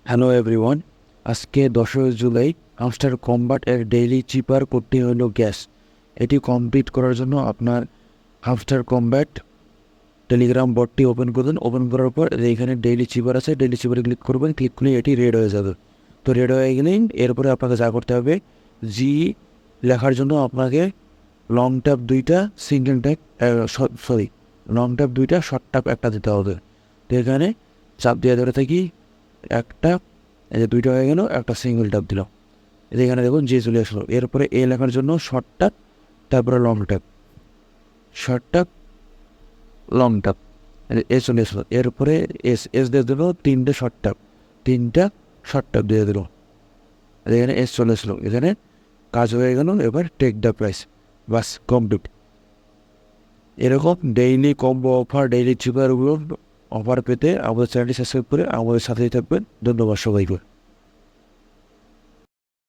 Hello everyone, আজকে 10 July hamster combat এর daily চিপার কোডটি হলো গ্যাস। এটি কমপ্লিট করার জন্য আপনার হামস্টার কম্বাট টেলিগ্রাম বটটি ওপেন করবেন। ওপেন করার পর এইখানে ডেইলি চিপার আছে, ডেইলি চিপারে ক্লিক করবেন। ক্লিক করলে এটি রেড হয়ে যাবে। তো রেড হয়ে গেলেই এরপরে আপনাকে যা করতে হবে, জি লেখার জন্য আপনাকে লং ট্যাপ 2টা, সিঙ্গেল ট্যাপ লং ট্যাপ 2টা, শর্ট ট্যাপ 1টা দিতে হবে। তো এখানে চাপ দিয়ে ধরে থাকি একটা, এই যে 2টা হয়ে গেল, একটা সিঙ্গেল ট্যাপ দিলাম। এখানে দেখুন যে চলে আসলো। এরপরে এ লেখার জন্য শর্ট ট্যাপ, তারপরে long tap, short tap, long tap, A চলে আসলো। এরপরে এস এস দিয়ে দিল 3টে শর্ট ট্যাপ, 3টা শর্ট ট্যাপ দিয়ে দিল। এখানে এস চলে আসলো। এখানে কাজ হয়ে গেল। এবার টেক দ্য প্রাইস, বাস কমপ্লিট। এরকম ডেইলি কম্বো অফার, ডেইলি চিপারগুলো অফার পেতে আমাদের চ্যানেলটি সাবস্ক্রাইব করে আমাদের সাথেই থাকবেন। ধন্যবাদ সবাইকে।